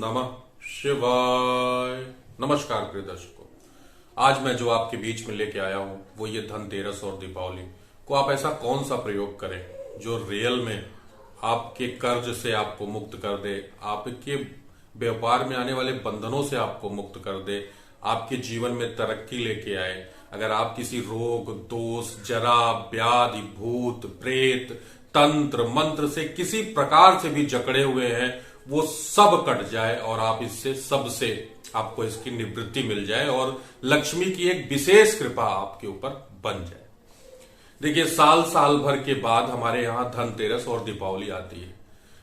नमः शिवाय। नमस्कार प्रिय दर्शकों, आज मैं जो आपके बीच में लेके आया हूं वो ये धनतेरस और दीपावली को आप ऐसा कौन सा प्रयोग करें जो रियल में आपके कर्ज से आपको मुक्त कर दे, आपके व्यापार में आने वाले बंधनों से आपको मुक्त कर दे, आपके जीवन में तरक्की लेके आए। अगर आप किसी रोग, दोष, जरा, व्याधि, भूत, प्रेत, तंत्र, मंत्र से किसी प्रकार से भी जकड़े हुए हैं, वो सब कट जाए और आप इससे सबसे आपको इसकी निवृत्ति मिल जाए और लक्ष्मी की एक विशेष कृपा आपके ऊपर बन जाए। देखिए, साल साल भर के बाद हमारे यहाँ धनतेरस और दीपावली आती है।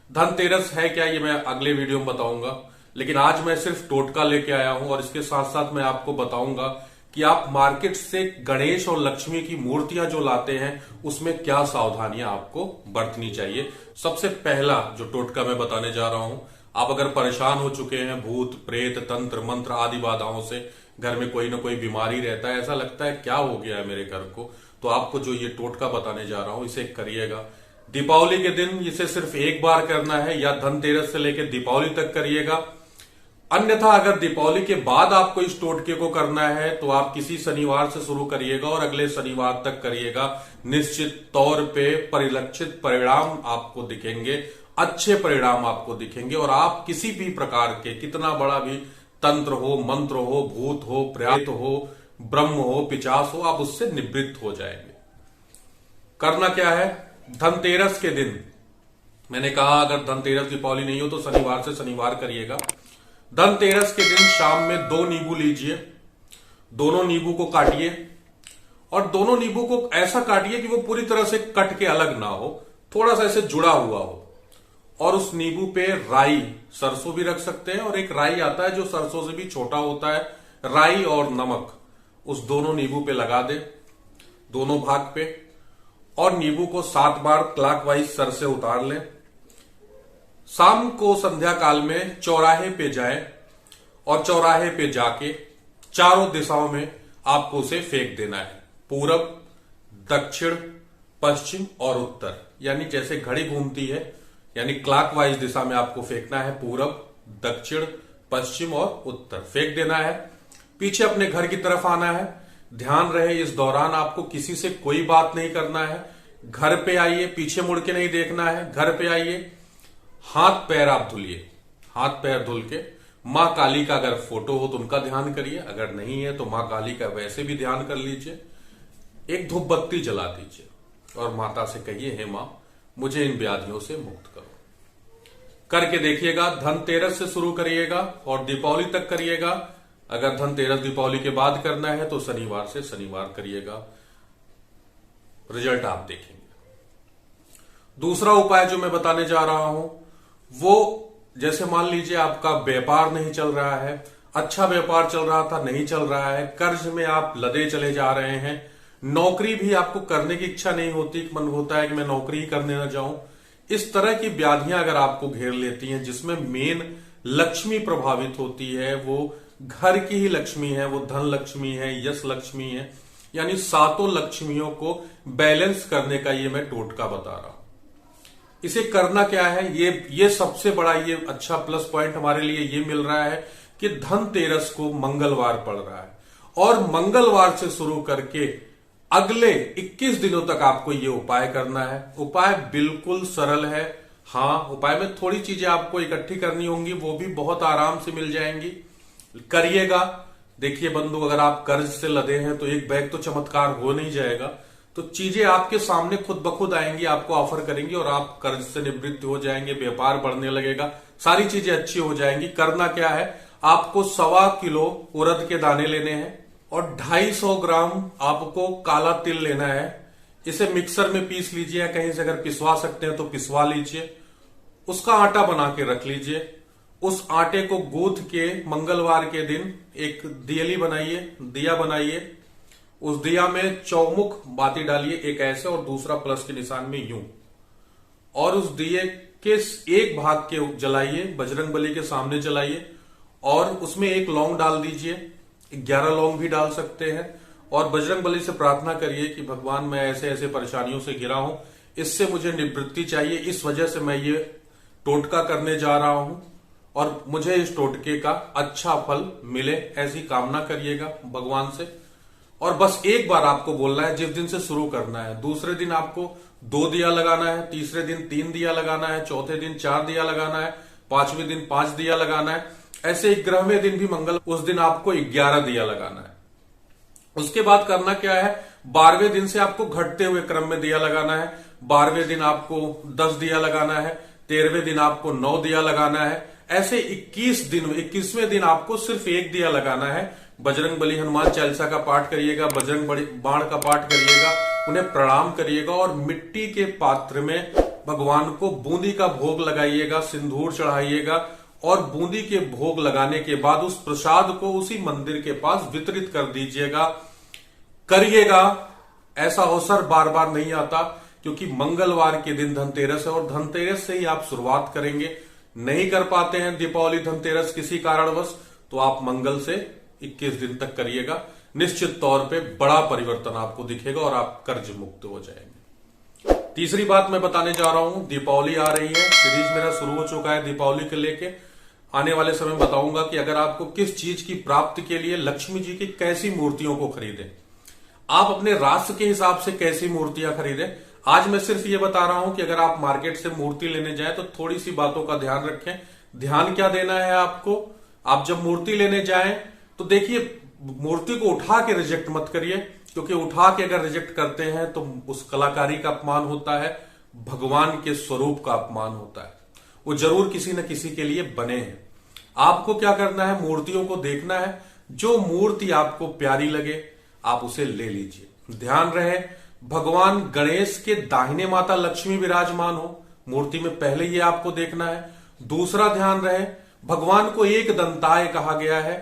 धनतेरस है क्या, ये मैं अगले वीडियो में बताऊंगा, लेकिन आज मैं सिर्फ टोटका लेके आया हूं और इसके साथ साथ मैं आपको बताऊंगा कि आप मार्केट से गणेश और लक्ष्मी की मूर्तियां जो लाते हैं उसमें क्या सावधानियां आपको बरतनी चाहिए। सबसे पहला जो टोटका मैं बताने जा रहा हूं, आप अगर परेशान हो चुके हैं भूत, प्रेत, तंत्र, मंत्र आदि बाधाओं से, घर में कोई ना कोई बीमारी रहता है, ऐसा लगता है क्या हो गया है मेरे घर को, तो आपको जो ये टोटका बताने जा रहा हूं इसे करिएगा। दीपावली के दिन इसे सिर्फ एक बार करना है या धनतेरस से लेकर दीपावली तक करिएगा। अन्यथा अगर दीपावली के बाद आपको इस टोटके को करना है तो आप किसी शनिवार से शुरू करिएगा और अगले शनिवार तक करिएगा। निश्चित तौर पे परिलक्षित परिणाम आपको दिखेंगे, अच्छे परिणाम आपको दिखेंगे और आप किसी भी प्रकार के, कितना बड़ा भी तंत्र हो, मंत्र हो, भूत हो, प्रेत हो, ब्रह्म हो, पिशाच हो, आप उससे निवृत्त हो जाएंगे। करना क्या है, धनतेरस के दिन मैंने कहा अगर धनतेरस दीपावली नहीं हो तो शनिवार से शनिवार करिएगा। धनतेरस के दिन शाम में 2 नींबू लीजिए, दोनों नींबू को काटिए और दोनों नींबू को ऐसा काटिए कि वो पूरी तरह से कट के अलग ना हो, थोड़ा सा ऐसे जुड़ा हुआ हो। और उस नींबू पे राई, सरसों भी रख सकते हैं और एक राई आता है जो सरसों से भी छोटा होता है, राई और नमक उस दोनों नींबू पे लगा दे, दोनों भाग पे, और नींबू को 7 बार क्लॉकवाइज सर से उतार लें। शाम को संध्या काल में चौराहे पे जाए और चौराहे पे जाके चारों दिशाओं में आपको उसे फेंक देना है, पूरब, दक्षिण, पश्चिम और उत्तर। यानी जैसे घड़ी घूमती है, यानी क्लॉकवाइज दिशा में आपको फेंकना है, पूरब, दक्षिण, पश्चिम और उत्तर फेंक देना है। पीछे अपने घर की तरफ आना है। ध्यान रहे इस दौरान आपको किसी से कोई बात नहीं करना है। घर पे आइए, पीछे मुड़ के नहीं देखना है, घर पे आइए, हाथ पैर आप धुलिए, हाथ पैर धुल के मां काली का अगर फोटो हो तो उनका ध्यान करिए, अगर नहीं है तो मां काली का वैसे भी ध्यान कर लीजिए। एक धूप बत्ती जला दीजिए और माता से कहिए, हे मां मुझे इन व्याधियों से मुक्त करो। करके देखिएगा। धनतेरस से शुरू करिएगा और दीपावली तक करिएगा। अगर धनतेरस दीपावली के बाद करना है तो शनिवार से शनिवार करिएगा, रिजल्ट आप देखेंगे। दूसरा उपाय जो मैं बताने जा रहा हूं वो, जैसे मान लीजिए आपका व्यापार नहीं चल रहा है, अच्छा व्यापार चल रहा था नहीं चल रहा है, कर्ज में आप लदे चले जा रहे हैं, नौकरी भी आपको करने की इच्छा नहीं होती, मन होता है कि मैं नौकरी ही करने न जाऊं। इस तरह की व्याधियां अगर आपको घेर लेती हैं जिसमें मेन लक्ष्मी प्रभावित होती है, वो घर की ही लक्ष्मी है, वो धन लक्ष्मी है, यश लक्ष्मी है, यानी 7 लक्ष्मियों को बैलेंस करने का ये मैं टोटका बता रहा हूं। इसे करना क्या है, ये सबसे बड़ा ये अच्छा प्लस पॉइंट हमारे लिए ये मिल रहा है कि धनतेरस को मंगलवार पड़ रहा है और मंगलवार से शुरू करके अगले 21 दिनों तक आपको ये उपाय करना है। उपाय बिल्कुल सरल है। हाँ, उपाय में थोड़ी चीजें आपको इकट्ठी करनी होंगी, वो भी बहुत आराम से मिल जाएंगी, करिएगा। देखिए बंधु, अगर आप कर्ज से लदे हैं तो एक बैग तो चमत्कार हो नहीं जाएगा, तो चीजें आपके सामने खुद ब खुद आएंगी, आपको ऑफर करेंगी और आप कर्ज से निवृत्त हो जाएंगे, व्यापार बढ़ने लगेगा, सारी चीजें अच्छी हो जाएंगी। करना क्या है, आपको 1.25 किलो उड़द के दाने लेने हैं और 250 ग्राम आपको काला तिल लेना है। इसे मिक्सर में पीस लीजिए, कहीं से अगर पिसवा सकते हैं तो पिसवा लीजिए। उसका आटा बना के रख लीजिए। उस आटे को गूंथ के मंगलवार के दिन एक दियली बनाइए, दिया बनाइए। उस दिया में चौमुख बाती डालिए, एक ऐसे और दूसरा प्लस के निशान में यूं, और उस दिए के एक भाग के जलाइए, बजरंगबली के सामने जलाइए और उसमें एक लौंग डाल दीजिए, 11 लौंग भी डाल सकते हैं, और बजरंगबली से प्रार्थना करिए कि भगवान मैं ऐसे ऐसे परेशानियों से घिरा हूं, इससे मुझे निवृत्ति चाहिए, इस वजह से मैं ये टोटका करने जा रहा हूं और मुझे इस टोटके का अच्छा फल मिले, ऐसी कामना करिएगा भगवान से। और बस एक बार आपको बोलना है, जिस दिन से शुरू करना है, दूसरे दिन आपको 2 दिया लगाना है, तीसरे दिन 3 दिया लगाना है, चौथे दिन 4 दिया लगाना है, 5वें दिन 5 दिया लगाना है। ऐसे 11वें दिन भी मंगल, उस दिन आपको 11 दिया लगाना है। उसके बाद करना क्या है, 12वें दिन से आपको घटते हुए क्रम में दिया लगाना है। 12वें दिन आपको 10 दिया लगाना है, 13वें दिन आपको 9 दिया लगाना है। ऐसे 21वें दिन आपको सिर्फ 1 दिया लगाना है। बजरंग बली हनुमान चालीसा का पाठ करिएगा, बजरंग बाण का पाठ करिएगा, उन्हें प्रणाम करिएगा और मिट्टी के पात्र में भगवान को बूंदी का भोग लगाइएगा, सिंदूर चढ़ाइएगा और बूंदी के भोग लगाने के बाद उस प्रसाद को उसी मंदिर के पास वितरित कर दीजिएगा, करिएगा। ऐसा अवसर बार बार नहीं आता, क्योंकि मंगलवार के दिन धनतेरस है और धनतेरस से ही आप शुरुआत करेंगे। नहीं कर पाते हैं दीपावली धनतेरस किसी कारणवश, तो आप मंगल से 21 दिन तक करिएगा। निश्चित तौर पे बड़ा परिवर्तन आपको दिखेगा और आप कर्ज मुक्त हो जाएंगे। तीसरी बात मैं बताने जा रहा हूं, दीपावली आ रही है, सीरीज मेरा शुरू हो चुका है दीपावली के लेके। आने वाले समय बताऊंगा कि अगर आपको किस चीज की प्राप्ति के लिए लक्ष्मी जी की कैसी मूर्तियों को खरीदें, आप अपने राशि के हिसाब से कैसी मूर्तियां खरीदें। आज मैं सिर्फ ये बता रहा हूं कि अगर आप मार्केट से मूर्ति लेने जाएं तो थोड़ी सी बातों का ध्यान रखें। ध्यान क्या देना है आपको, आप जब मूर्ति लेने जाएं तो देखिए, मूर्ति को उठा के रिजेक्ट मत करिए, क्योंकि उठा के अगर रिजेक्ट करते हैं तो उस कलाकारी का अपमान होता है, भगवान के स्वरूप का अपमान होता है। वो जरूर किसी न किसी के लिए बने हैं। आपको क्या करना है, मूर्तियों को देखना है, जो मूर्ति आपको प्यारी लगे आप उसे ले लीजिए। ध्यान रहे, भगवान गणेश के दाहिने माता लक्ष्मी विराजमान हो मूर्ति में, पहले ये आपको देखना है। दूसरा ध्यान रहे, भगवान को एक दंताय कहा गया है,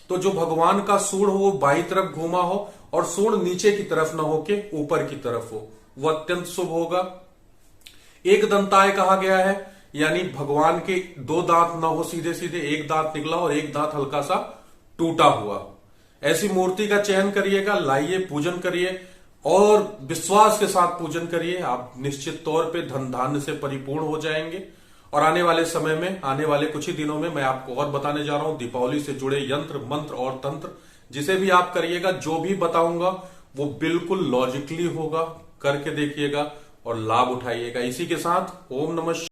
तो जो भगवान का सूंड हो वो बाईं तरफ घूमा हो और सूंड नीचे की तरफ न होके ऊपर की तरफ हो, वो अत्यंत शुभ होगा। एक दंताय कहा गया है, यानी भगवान के 2 दांत न हो सीधे सीधे, एक दांत निकला और एक दांत हल्का सा टूटा हुआ। ऐसी मूर्ति का चयन करिएगा, लाइए, पूजन करिए और विश्वास के साथ पूजन करिए। आप निश्चित तौर पे धन धान्य से परिपूर्ण हो जाएंगे। और आने वाले समय में, आने वाले कुछ ही दिनों में मैं आपको और बताने जा रहा हूं दीपावली से जुड़े यंत्र, मंत्र और तंत्र। जिसे भी आप करिएगा, जो भी बताऊंगा वो बिल्कुल लॉजिकली होगा, करके देखिएगा और लाभ उठाइएगा। इसी के साथ ओम नमः